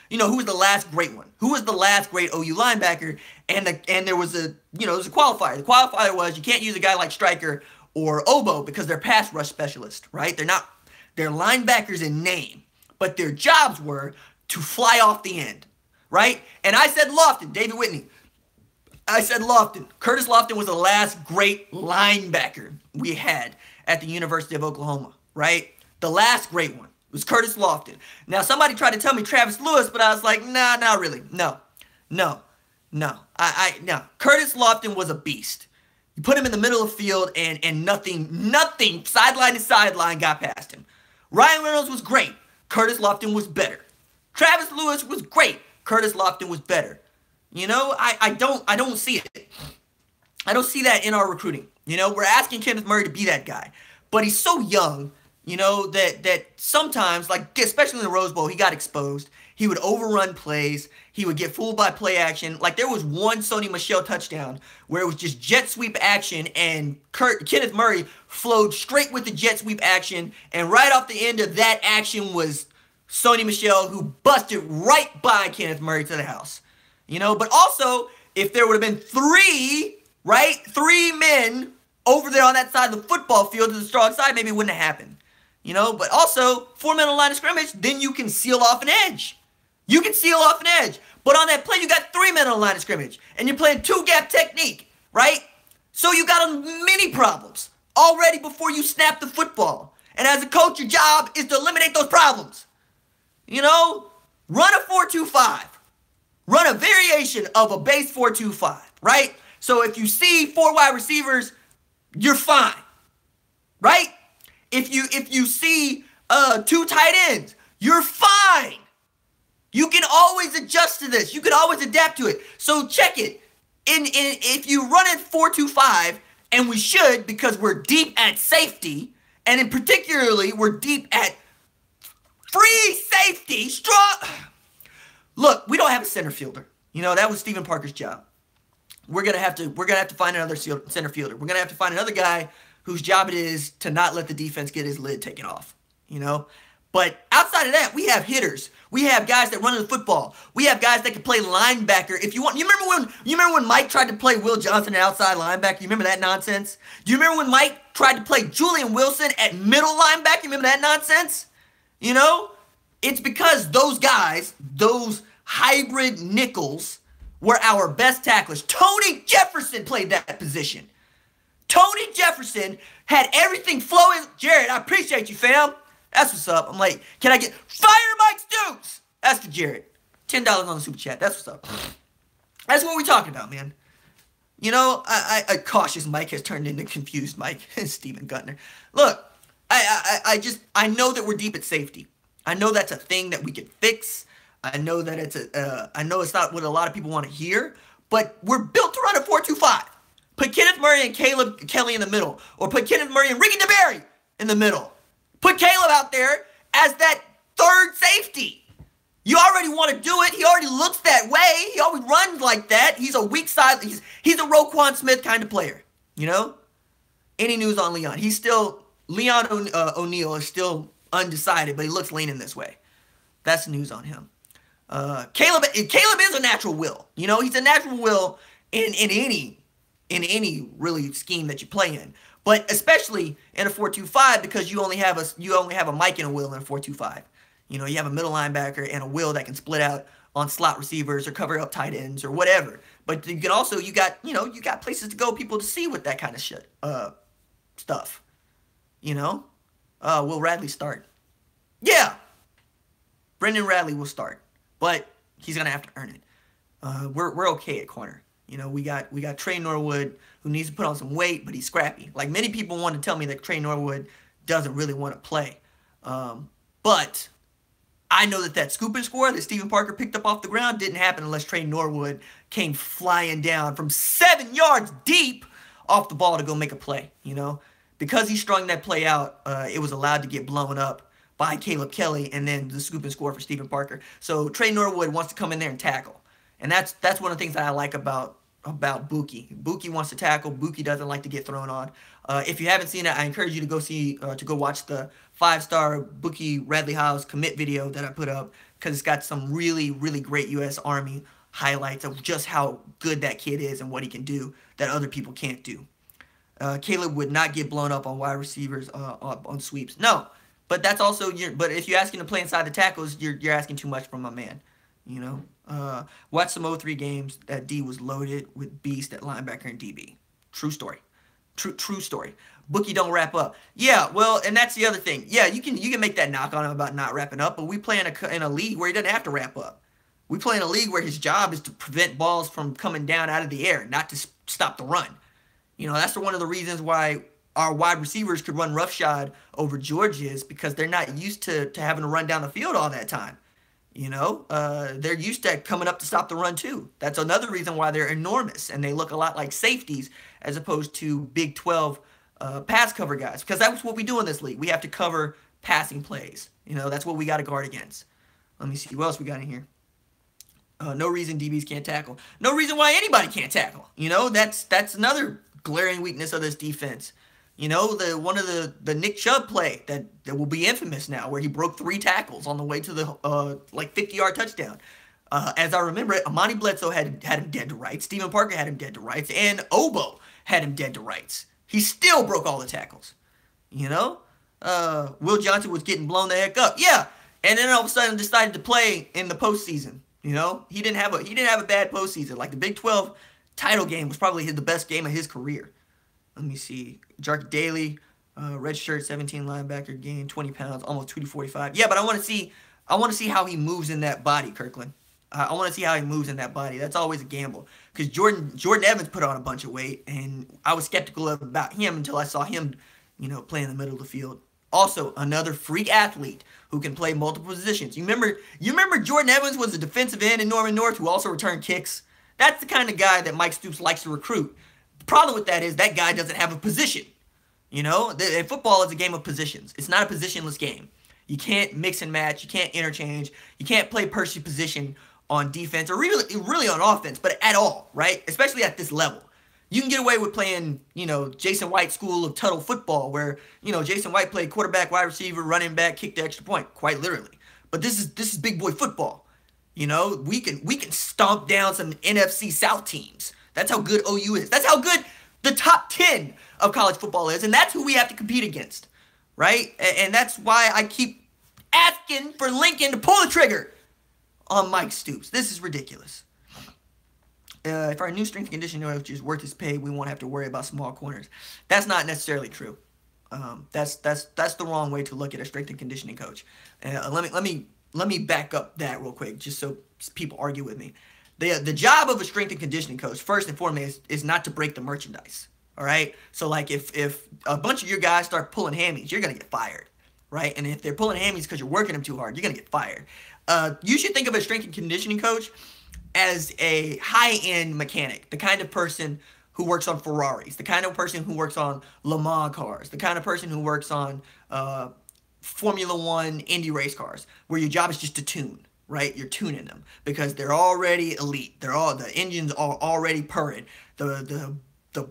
you know, who was the last great one? Who was the last great OU linebacker? And there was a qualifier. The qualifier was you can't use a guy like Stryker or Obo because they're pass rush specialists, right? They're linebackers in name, but their jobs were to fly off the end, right? And I said Lofton, David Whitney. I said Lofton. Curtis Lofton was the last great linebacker we had at the University of Oklahoma, right? The last great one was Curtis Lofton. Now, somebody tried to tell me Travis Lewis, but I was like, nah, not really. No. No. Curtis Lofton was a beast. You put him in the middle of the field and nothing, sideline to sideline got past him. Ryan Reynolds was great. Curtis Lofton was better. Travis Lewis was great. Curtis Lofton was better. You know, I don't see it. I don't see that in our recruiting. You know, we're asking Kenneth Murray to be that guy. But he's so young, you know, that sometimes, like, especially in the Rose Bowl, he got exposed. He would overrun plays. He would get fooled by play action. Like, there was one Sony Michel touchdown where it was just jet sweep action, and Kenneth Murray flowed straight with the jet sweep action, and right off the end of that action was Sony Michel, who busted right by Kenneth Murray to the house. You know, but also, if there would have been 3 men over there on that side of the football field to the strong side, maybe it wouldn't have happened. You know, but also, 4 men on line of scrimmage, then you can seal off an edge. You can seal off an edge. But on that play, you got 3 men on the line of scrimmage. And you're playing 2-gap technique, right? So you got many problems already before you snap the football. And as a coach, your job is to eliminate those problems. You know, run a 4-2-5. Run a variation of a base 4-2-5, right? So if you see 4 wide receivers, you're fine, right? If you see 2 tight ends, you're fine. You can always adjust to this. You can always adapt to it. So check it. If you run it 4-2-5, and we should because we're deep at safety, and in particularly we're deep at free safety, strong. Look, we don't have a center fielder. You know, that was Stephen Parker's job. We're gonna have to find another center fielder. We're gonna have to find another guy whose job it is to not let the defense get his lid taken off. You know? But outside of that, we have hitters. We have guys that run the football. We have guys that can play linebacker if you want. You remember when Mike tried to play Will Johnson at outside linebacker? You remember that nonsense? Do you remember when Mike tried to play Julian Wilson at middle linebacker? You remember that nonsense? You know? It's because those guys, those hybrid nickels, were our best tacklers. Tony Jefferson played that position. Tony Jefferson had everything flowing. Jared, I appreciate you, fam. That's what's up. I'm like, can I get fire Mike Stoops? That's for Jared. $10 on the super chat. That's what's up. That's what we're talking about, man. You know, a cautious Mike has turned into confused Mike. Steven Gutner. Look, I know that we're deep at safety. I know that's a thing that we can fix. I know that I know it's not what a lot of people want to hear, but we're built to run a 4-2-5. Put Kenneth Murray and Caleb Kelly in the middle, or put Kenneth Murray and Ricky DeBerry in the middle. Put Caleb out there as that third safety. You already want to do it. He already looks that way. He always runs like that. He's a weak side. He's a Roquan Smith kind of player, you know? Any news on Leon? Leon O'Neal is still undecided, but he looks leaning this way. That's the news on him. Caleb is a natural will. You know, he's a natural will in any in any really scheme that you play in. But especially in a 4-2-5 because you only have a Mike and a Will in a 4-2-5. You know, you have a middle linebacker and a Will that can split out on slot receivers or cover up tight ends or whatever. But you can also, you got places to go, people to see with that kind of shit, stuff. You know? Will Radley start? Yeah! Brendan Radley will start. But he's going to have to earn it. We're okay at corner. You know, we got Trey Norwood, who needs to put on some weight, but he's scrappy. Like, many people want to tell me that Trey Norwood doesn't really want to play. But I know that scoop and score that Stephen Parker picked up off the ground didn't happen unless Trey Norwood came flying down from 7 yards deep off the ball to go make a play, you know. Because he strung that play out, it was allowed to get blown up by Caleb Kelly and then the scoop and score for Stephen Parker. So Trey Norwood wants to come in there and tackle. And that's one of the things that I like about Bookie. Bookie wants to tackle. Bookie doesn't like to get thrown on. If you haven't seen it, I encourage you to go watch the 5-star Bookie radley-hiles commit video that I put up because it's got some really, really great U.S. Army highlights of just how good that kid is and what he can do that other people can't do. Caleb would not get blown up on wide receivers on sweeps. No, but that's also but if you ask him to play inside the tackles, you're asking too much from my man. You know, watch some 03 games. That D was loaded with beast at linebacker and DB. True story. True story. Bookie don't wrap up. Yeah, well, and that's the other thing. Yeah, you can make that knock on him about not wrapping up, but we play in a league where he doesn't have to wrap up. We play in a league where his job is to prevent balls from coming down out of the air, not to stop the run. You know, that's one of the reasons why our wide receivers could run roughshod over Georgia's because they're not used to having to run down the field all that time. You know, they're used to coming up to stop the run too. That's another reason why they're enormous and they look a lot like safeties as opposed to Big 12 pass cover guys. Because that's what we do in this league. We have to cover passing plays. You know, that's what we got to guard against. Let me see. What else we got in here? No reason DBs can't tackle. No reason why anybody can't tackle. You know, that's another glaring weakness of this defense. You know, one of the Nick Chubb play that will be infamous now, where he broke 3 tackles on the way to the 50-yard touchdown. As I remember it, Amani Bledsoe had him dead to rights. Stephen Parker had him dead to rights, and Obo had him dead to rights. He still broke all the tackles. You know, Will Johnson was getting blown the heck up. Yeah, and then all of a sudden decided to play in the postseason. You know, he didn't have a bad postseason. Like the Big 12 title game was probably the best game of his career. Let me see. Jark Daly, red shirt, 17 linebacker, gained 20 pounds, almost 245. Yeah, but I want to see how he moves in that body, Kirkland. I want to see how he moves in that body. That's always a gamble. Because Jordan Evans put on a bunch of weight, and I was skeptical about him until I saw him, you know, play in the middle of the field. Also, another freak athlete who can play multiple positions. You remember Jordan Evans was a defensive end in Norman North who also returned kicks? That's the kind of guy that Mike Stoops likes to recruit. The problem with that is that guy doesn't have a position. You know, football is a game of positions. It's not a positionless game. You can't mix and match. You can't interchange. You can't play Percy position on defense or really on offense, but at all, right? Especially at this level. You can get away with playing, you know, Jason White school of Tuttle football where, you know, Jason White played quarterback, wide receiver, running back, kicked the extra point, quite literally. But this is big boy football. You know, we can stomp down some NFC South teams. That's how good OU is. That's how good the top 10 of college football is, and that's who we have to compete against, right? And that's why I keep asking for Lincoln to pull the trigger on Mike Stoops. This is ridiculous. If our new strength and conditioning coach is worth his pay, we won't have to worry about small corners. That's not necessarily true. That's the wrong way to look at a strength and conditioning coach. Let me back up that real quick, just so people argue with me. The job of a strength and conditioning coach, first and foremost, is not to break the merchandise. All right. So like if a bunch of your guys start pulling hammies, you're gonna get fired, right? And if they're pulling hammies because you're working them too hard, you're gonna get fired. You should think of a strength and conditioning coach as a high-end mechanic, the kind of person who works on Ferraris, the kind of person who works on Le Mans cars, the kind of person who works on Formula One Indy race cars, where your job is just to tune, right? You're tuning them because they're already elite. The engines are already purring. The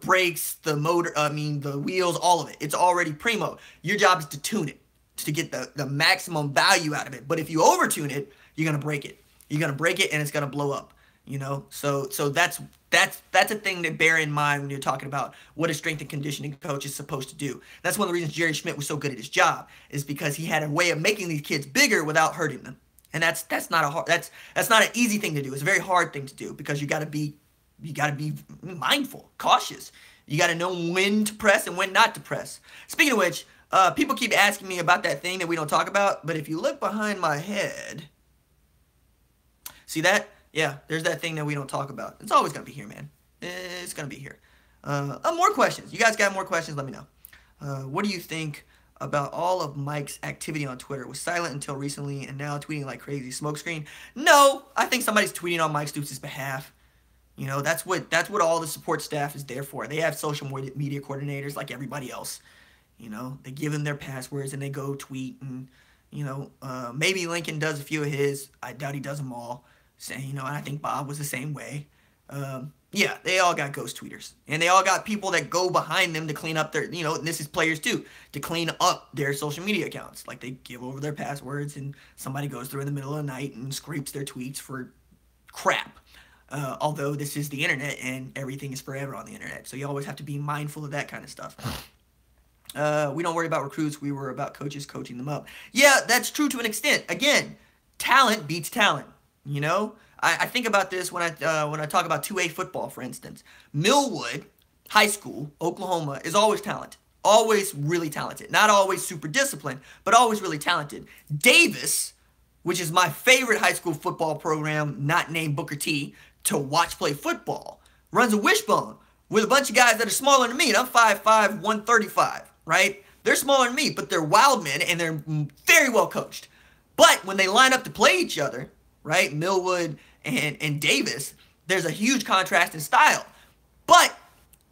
brakes, the motor, the wheels, all of it. It's already primo. Your job is to tune it, to get the maximum value out of it. But if you overtune it, you're going to break it. You're going to break it and it's going to blow up. You know, so that's a thing to bear in mind when you're talking about what a strength and conditioning coach is supposed to do. That's one of the reasons Jerry Schmidt was so good at his job, is because he had a way of making these kids bigger without hurting them. And that's not an easy thing to do. It's a very hard thing to do, because you got to be mindful, cautious. You got to know when to press and when not to press. Speaking of which, people keep asking me about that thing that we don't talk about, but if you look behind my head, see that? Yeah, there's that thing that we don't talk about. It's always going to be here, man. It's going to be here. More questions. You guys got more questions? Let me know. What do you think about all of Mike's activity on Twitter? Was silent until recently and now tweeting like crazy. Smokescreen? No, I think somebody's tweeting on Mike Stoops' behalf. You know, that's what all the support staff is there for. They have social media coordinators like everybody else. You know, they give them their passwords and they go tweet, and, you know, maybe Lincoln does a few of his. I doubt he does them all. You know, and I think Bob was the same way. Yeah, they all got ghost tweeters. And they all got people that go behind them to clean up their, you know, and this is players too, to clean up their social media accounts. Like, they give over their passwords and somebody goes through in the middle of the night and scrapes their tweets for crap. Although this is the internet and everything is forever on the internet. So you always have to be mindful of that kind of stuff. We don't worry about recruits. We worry about coaches coaching them up. Yeah, that's true to an extent. Again, talent beats talent. You know, I think about this when I talk about 2A football, for instance. Millwood High School, Oklahoma, is always talented. Always really talented. Not always super disciplined, but always really talented. Davis, which is my favorite high school football program, not named Booker T, to watch play football, runs a wishbone with a bunch of guys that are smaller than me. And I'm 5'5", 135, right? They're smaller than me, but they're wild men, and they're very well coached. But when they line up to play each other, right, Millwood and Davis, there's a huge contrast in style. But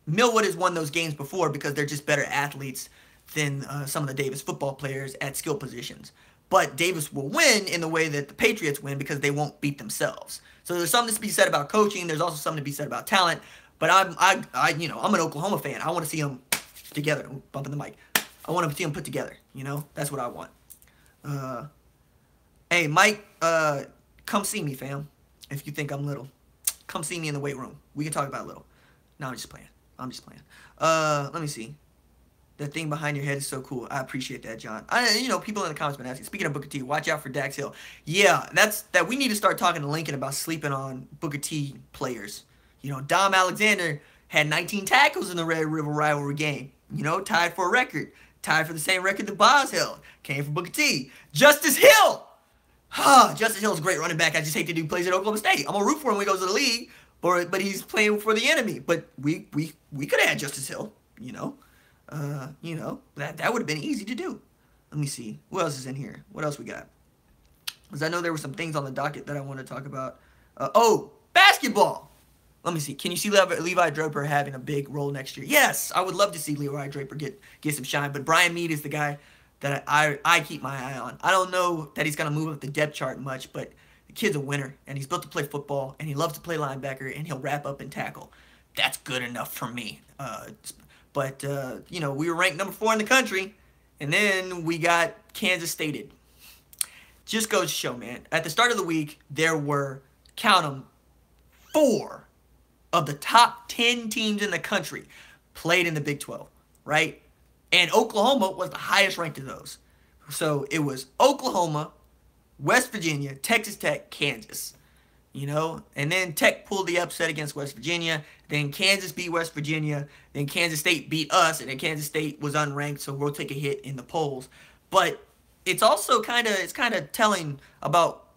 Millwood has won those games before because they're just better athletes than some of the Davis football players at skill positions. But Davis will win in the way that the Patriots win, because they won't beat themselves. So there's something to be said about coaching. There's also something to be said about talent. But I'm an Oklahoma fan. I want to see them together. Bumping the mic. I want to see them put together. You know, that's what I want. Hey, Mike, come see me, fam. If you think I'm little, come see me in the weight room. We can talk about little. No, I'm just playing. Let me see. That thing behind your head is so cool. I appreciate that, John. You know, people in the comments been asking. Speaking of Booker T, watch out for Dax Hill. Yeah, that we need to start talking to Lincoln about sleeping on Booker T players. You know, Dom Alexander had 19 tackles in the Red River rivalry game. You know, tied for a record. Tied for the same record that Boz held. Came from Booker T. Justice Hill! Justice Hill's a great running back. I just hate the dude plays at Oklahoma State. I'm going to root for him when he goes to the league, but he's playing for the enemy. But we could have had Justice Hill, you know. That would have been easy to do. Let me see. What else is in here? What else we got? Because I know there were some things on the docket that I want to talk about. Basketball. Let me see. Can you see Levi Draper having a big role next year? Yes, I would love to see Levi Draper get some shine. But Brian Meade is the guy that I keep my eye on. I don't know that he's going to move up the depth chart much, but the kid's a winner, and he's built to play football, and he loves to play linebacker, and he'll wrap up and tackle. That's good enough for me. But you know, we were ranked number 4 in the country, and then we got Kansas Stated. Just goes to show, man. At the start of the week, there were, count them, 4 of the top 10 teams in the country played in the Big 12, right? And Oklahoma was the highest ranked of those. So it was Oklahoma, West Virginia, Texas Tech, Kansas. You know, and then Tech pulled the upset against West Virginia. Then Kansas beat West Virginia. Then Kansas State beat us, and then Kansas State was unranked, so we'll take a hit in the polls. But it's also kind of telling about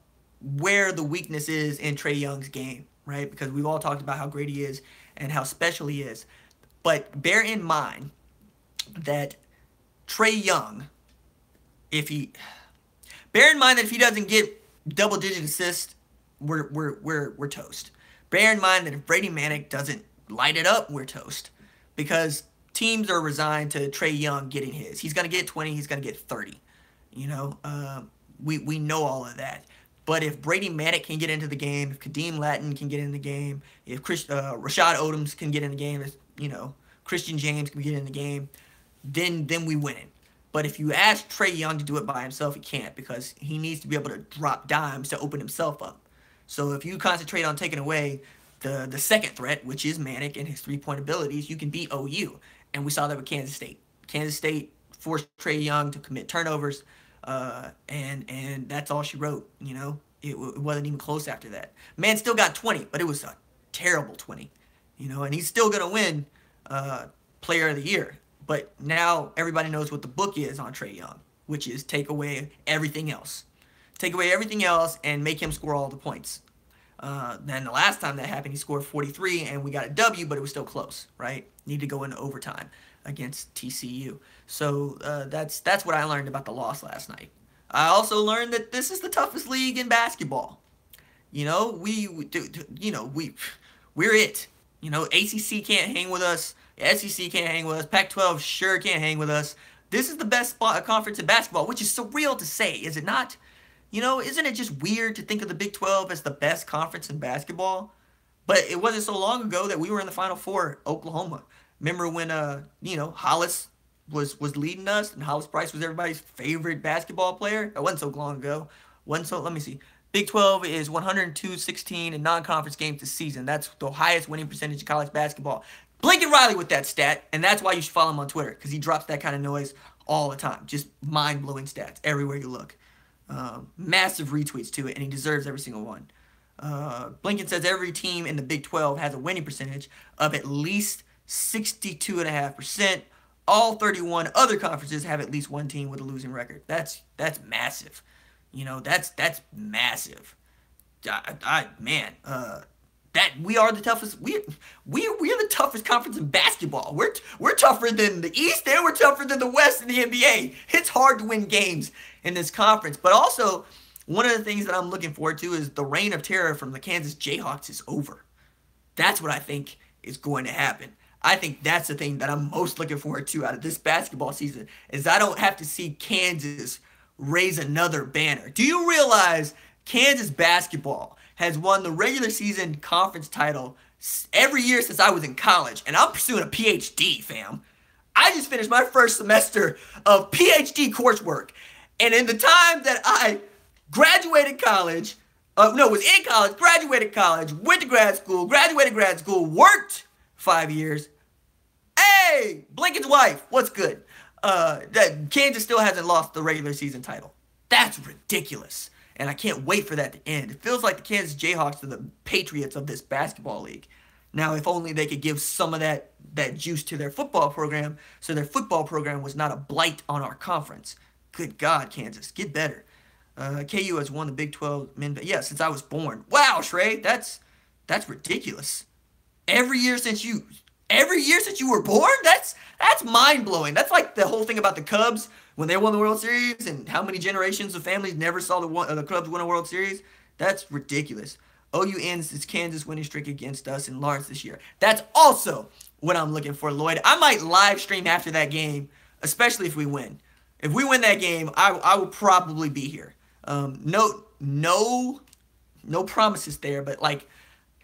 where the weakness is in Trae Young's game, right? Because we've all talked about how great he is and how special he is. But bear in mind that Trae Young, if he doesn't get double-digit assists, we're toast. Bear in mind that if Brady Manick doesn't light it up, we're toast. Because teams are resigned to Trae Young getting his. He's going to get 20, he's going to get 30. You know, we know all of that. But if Brady Manick can get into the game, if Kadeem Latin can get in the game, if Rashad Odoms can get in the game, if, you know, Christian James can get in the game, then we win it. But if you ask Trae Young to do it by himself, he can't, because he needs to be able to drop dimes to open himself up. So if you concentrate on taking away the second threat, which is Manic and his three-point abilities, you can beat OU. And we saw that with Kansas State. Kansas State forced Trae Young to commit turnovers, and that's all she wrote. You know, it wasn't even close after that. Man still got 20, but it was a terrible 20. You know, and he's still gonna win Player of the Year. But now everybody knows what the book is on Trae Young, which is take away everything else. Take away everything else and make him score all the points. Then the last time that happened, he scored 43 and we got a W, but it was still close, right? Need to go into overtime against TCU. So that's what I learned about the loss last night. I also learned that this is the toughest league in basketball. You know, we're it. You know, ACC can't hang with us. SEC can't hang with us. Pac-12 sure can't hang with us. This is the best conference in basketball, which is surreal to say, is it not? You know, isn't it just weird to think of the Big 12 as the best conference in basketball? But it wasn't so long ago that we were in the Final Four, Oklahoma. Remember when, Hollis was leading us, and Hollis Price was everybody's favorite basketball player? That wasn't so long ago. Let me see. Big 12 is 102-16 in non-conference games this season. That's the highest winning percentage in college basketball. Bennie Wylie with that stat, and that's why you should follow him on Twitter, because he drops that kind of noise all the time. Just mind-blowing stats everywhere you look. Massive retweets to it, and he deserves every single one. Blinken says every team in the Big 12 has a winning percentage of at least 62.5%. All 31 other conferences have at least one team with a losing record. That's massive. You know, that's massive. That we are the toughest. We're the toughest conference in basketball. We're tougher than the East, and we're tougher than the West in the NBA. It's hard to win games in this conference. But also, one of the things that I'm looking forward to is the reign of terror from the Kansas Jayhawks is over. That's what I think is going to happen. I think that's the thing that I'm most looking forward to out of this basketball season, is I don't have to see Kansas raise another banner. Do you realize Kansas basketball has won the regular season conference title every year since I was in college, and I'm pursuing a PhD, fam. I just finished my first semester of PhD coursework, and in the time that I graduated college, was in college, graduated college, went to grad school, graduated grad school, worked 5 years. Hey, Blinken's wife, what's good? That Kansas still hasn't lost the regular season title. That's ridiculous. And I can't wait for that to end. It feels like the Kansas Jayhawks are the Patriots of this basketball league. Now, if only they could give some of that juice to their football program, so their football program was not a blight on our conference. Good God, Kansas, get better. KU has won the Big 12 men. Yeah, since I was born. Wow, Shrey, that's ridiculous. Every year since you were born? That's mind-blowing. That's like the whole thing about the Cubs when they won the World Series and how many generations of families never saw the Cubs win a World Series. That's ridiculous. OU ends its Kansas winning streak against us in Lawrence this year. That's also what I'm looking for, Lloyd. I might live stream after that game, especially if we win. If we win that game, I will probably be here. No promises there, but like,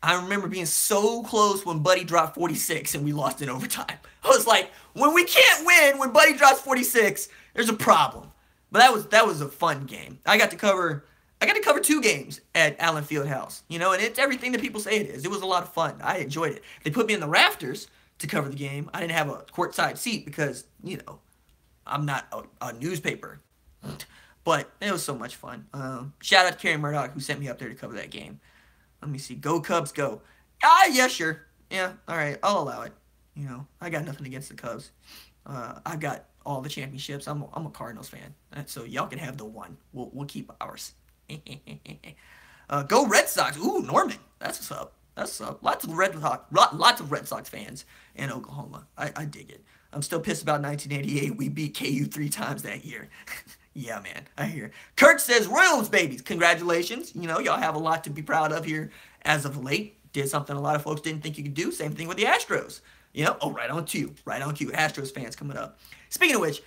I remember being so close when Buddy dropped 46 and we lost in overtime. I was like, when we can't win, when Buddy drops 46, there's a problem. But that was a fun game. I got to cover 2 games at Allen Fieldhouse, you know, and it's everything that people say it is. It was a lot of fun. I enjoyed it. They put me in the rafters to cover the game. I didn't have a courtside seat because, you know, I'm not a newspaper. But it was so much fun. Shout out to Kerry Murdoch, who sent me up there to cover that game. Let me see. Go Cubs, go. Yeah, sure. Yeah, all right. I'll allow it. You know, I got nothing against the Cubs. I've got all the championships. I'm a Cardinals fan. So y'all can have the one. We'll keep ours. Go Red Sox. Ooh, Norman. That's what's up. That's what's up. Lots of Red Sox fans in Oklahoma. I dig it. I'm still pissed about 1988. We beat KU 3 times that year. Yeah, man, I hear. Kurt says, Royals babies, congratulations. You know, y'all have a lot to be proud of here as of late. Did something a lot of folks didn't think you could do. Same thing with the Astros. You know, right on cue. Astros fans coming up. Speaking of which,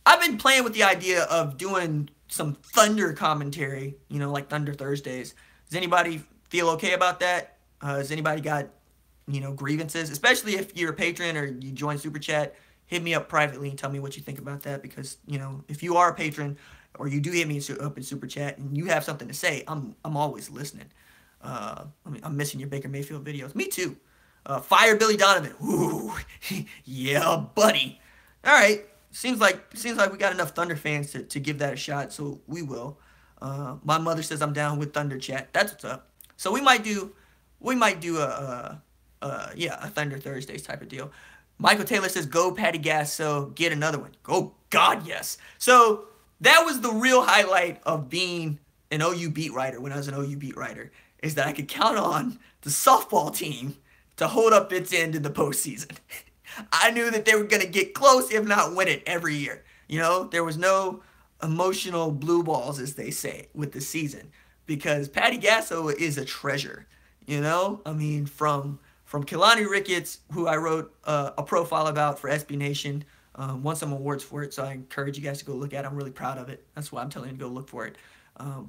I've been playing with the idea of doing some Thunder commentary, you know, like Thunder Thursdays. Does anybody feel okay about that? Has anybody got, you know, grievances? Especially if you're a patron or you join Super Chat. Hit me up privately and tell me what you think about that, because, you know, if you are a patron or you do hit me up in Super Chat and you have something to say, I'm always listening. I'm missing your Baker Mayfield videos. Me too. Fire Billy Donovan. Ooh, yeah, buddy. All right. Seems like we got enough Thunder fans to give that a shot, so we will. My mother says I'm down with Thunder chat. That's what's up. So we might do a Thunder Thursdays type of deal. Michael Taylor says, go Patty Gasso, get another one. Oh, God, yes. So that was the real highlight of being an OU beat writer when I was an OU beat writer, is that I could count on the softball team to hold up its end in the postseason. I knew that they were going to get close, if not win it, every year. You know, there was no emotional blue balls, as they say, with the season, because Patty Gasso is a treasure. You know, I mean, from Kehlani Ricketts, who I wrote a profile about for SB Nation, won some awards for it, so I encourage you guys to go look at it. I'm really proud of it. That's why I'm telling you to go look for it.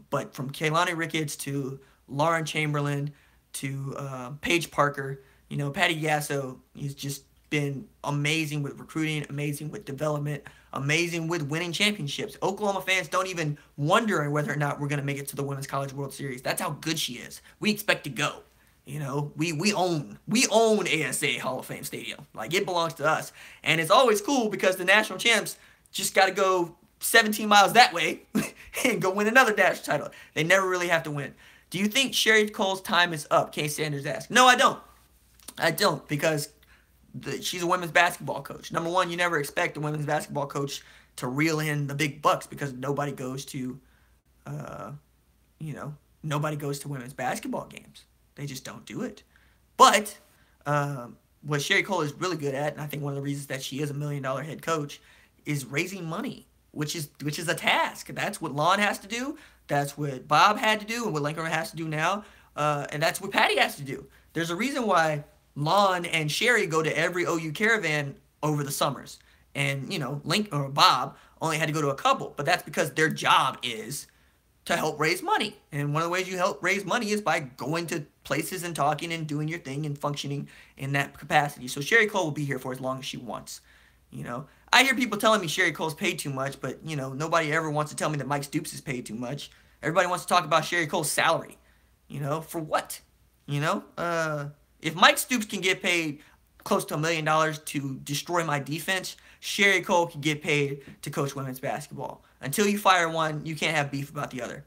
But from Kehlani Ricketts to Lauren Chamberlain to Paige Parker, you know, Patty Gasso has just been amazing with recruiting, amazing with development, amazing with winning championships. Oklahoma fans don't even wonder whether or not we're going to make it to the Women's College World Series. That's how good she is. We expect to go. You know, we own ASA Hall of Fame Stadium. Like, it belongs to us. And it's always cool because the national champs just got to go 17 miles that way and go win another national title. They never really have to win. Do you think Sherry Cole's time is up? Kay Sanders asked. No, I don't. I don't, because she's a women's basketball coach. Number one, you never expect a women's basketball coach to reel in the big bucks because nobody goes to, nobody goes to women's basketball games. They just don't do it. But what Sherry Cole is really good at, and I think one of the reasons that she is $1 million head coach, is raising money, which is a task. That's what Lon has to do. That's what Bob had to do, and what Lincoln has to do now. And that's what Patty has to do. There's a reason why Lon and Sherry go to every OU caravan over the summers. And, you know, Lincoln or Bob only had to go to a couple. But that's because their job is to help raise money. And one of the ways you help raise money is by going to places and talking and doing your thing and functioning in that capacity. So Sherry Cole will be here for as long as she wants. You know, I hear people telling me Sherry Cole's paid too much, but, you know, nobody ever wants to tell me that Mike Stoops is paid too much. Everybody wants to talk about Sherry Cole's salary. You know, for what? You know, if Mike Stoops can get paid close to $1 million to destroy my defense, Sherry Cole can get paid to coach women's basketball. Until you fire one, you can't have beef about the other.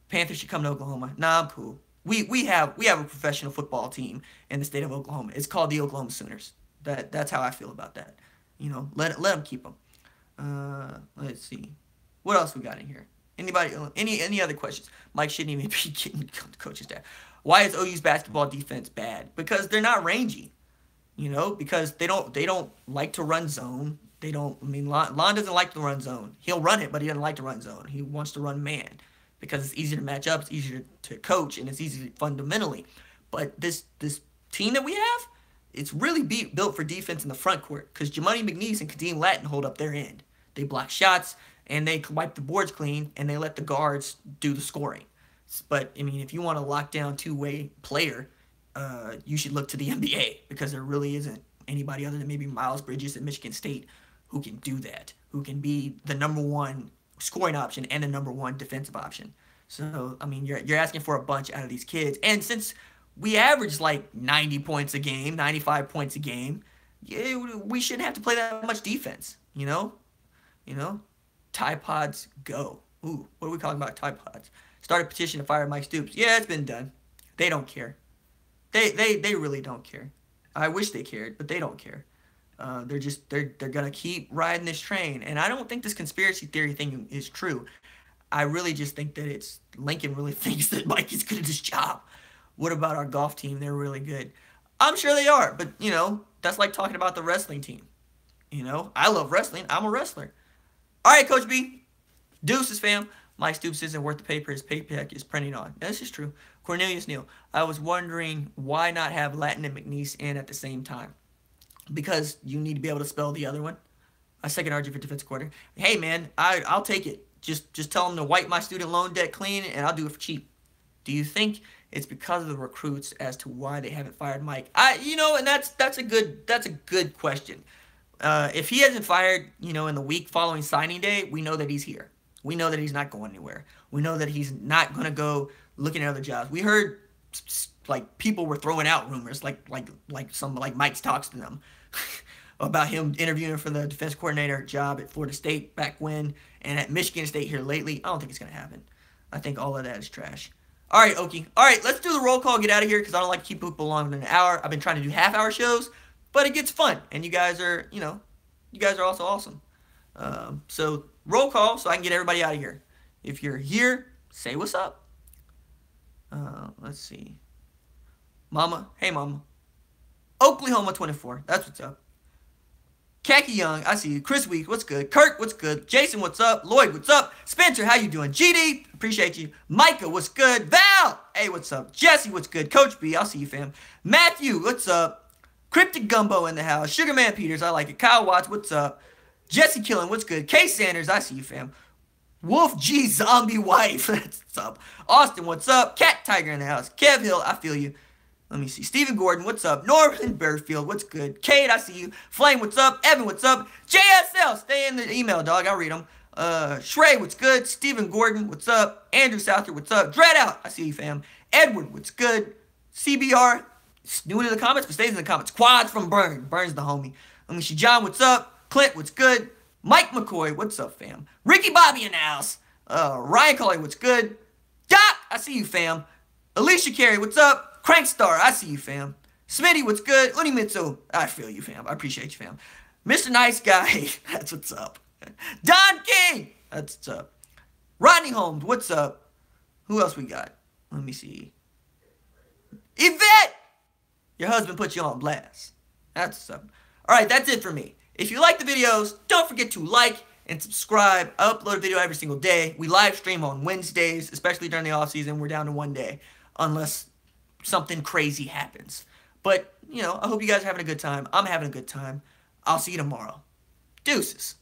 Panthers should come to Oklahoma. Nah, I'm cool. We have a professional football team in the state of Oklahoma. It's called the Oklahoma Sooners. That's how I feel about that. You know, let them keep them. Let's see, what else we got in here. Anybody? Any other questions? Mike shouldn't even be getting coaching staff. Why is OU's basketball defense bad? Because they're not rangy. You know, because they don't like to run zone. They don't. I mean, Lon doesn't like to run zone. He'll run it, but he doesn't like to run zone. He wants to run man because it's easier to match up, it's easier to coach, and it's easy fundamentally. But this team that we have, it's really built for defense in the front court because Jamani McNeese and Kadeem Latin hold up their end. They block shots, and they wipe the boards clean, and they let the guards do the scoring. But, I mean, if you want a lockdown two-way player, you should look to the NBA because there really isn't anybody other than maybe Miles Bridges at Michigan State who can do that, who can be the number one scoring option and the number one defensive option. So, I mean, you're asking for a bunch out of these kids. And since we average like 90 points a game, 95 points a game, we shouldn't have to play that much defense, you know? You know? Tide Pods go. Ooh, what are we talking about, Tide Pods? Start a petition to fire Mike Stoops. Yeah, it's been done. They don't care. They really don't care. I wish they cared, but they don't care. They're gonna keep riding this train, and I don't think this conspiracy theory thing is true. I really just think that it's Lincoln really thinks that Mike is good at his job. What about our golf team? They're really good. I'm sure they are, but you know that's like talking about the wrestling team. You know, I love wrestling. I'm a wrestler. All right, Coach B. Deuces, fam. Mike Stoops isn't worth the paper his paycheck is printing on. This is true. Cornelius Neal. I was wondering why not have Latin and McNeese in at the same time. Because you need to be able to spell the other one. A second RG for defensive coordinator. Hey, man, I'll take it. Just tell them to wipe my student loan debt clean, and I'll do it for cheap. Do you think it's because of the recruits as to why they haven't fired Mike? And that's a good question. If he hasn't fired, in the week following signing day, we know that he's here. We know that he's not going anywhere. We know that he's not going to go looking at other jobs. We heard like people were throwing out rumors, like Mike talks to them about him interviewing for the defense coordinator job at Florida State back when, and at Michigan State here lately. I don't think it's gonna happen. I think all of that is trash. All right, Okie. All right, let's do the roll call. Get out of here because I don't like to keep people longer than an hour. I've been trying to do half-hour shows, but it gets fun, and you guys are, you guys are also awesome. So roll call so I can get everybody out of here. If you're here, say what's up. Let's see. Mama. Hey, Mama. Oklahoma 24. That's what's up. Khaki Young, I see you. Chris Week, what's good? Kirk, what's good? Jason, what's up? Lloyd, what's up? Spencer, how you doing? GD, appreciate you. Micah, what's good? Val, hey, what's up? Jesse, what's good? Coach B, I'll see you, fam. Matthew, what's up? Cryptic Gumbo in the house. Sugarman Peters, I like it. Kyle Watts, what's up? Jesse Killen, what's good? Case Sanders, I see you, fam. Wolf G Zombie Wife, what's up? Austin, what's up? Cat Tiger in the house. Kev Hill, I feel you. Let me see. Stephen Gordon, what's up? Norman Burfield, what's good? Kate, I see you. Flame, what's up? Evan, what's up? JSL, stay in the email, dog. I'll read them. Shrey, what's good? Stephen Gordon, what's up? Andrew Souther, what's up? Dread Out, I see you, fam. Edward, what's good? CBR, new to the comments, but stays in the comments. Quads from Burn. Burn's the homie. Let me see. John, what's up? Clint, what's good? Mike McCoy, what's up, fam? Ricky Bobby in the house. Ryan Colley, what's good? Doc, I see you, fam. Alicia Carey, what's up? Crankstar, I see you, fam. Smitty, what's good? Unimitsu, I feel you, fam. I appreciate you, fam. Mr. Nice Guy, that's what's up. Don King, that's what's up. Rodney Holmes, what's up? Who else we got? Let me see. Yvette, your husband put you on blast. That's what's up. All right, that's it for me. If you like the videos, don't forget to like and subscribe. I upload a video every single day. We live stream on Wednesdays, especially during the off season. We're down to one day, unless something crazy happens. But, I hope you guys are having a good time. I'm having a good time. I'll see you tomorrow. Deuces.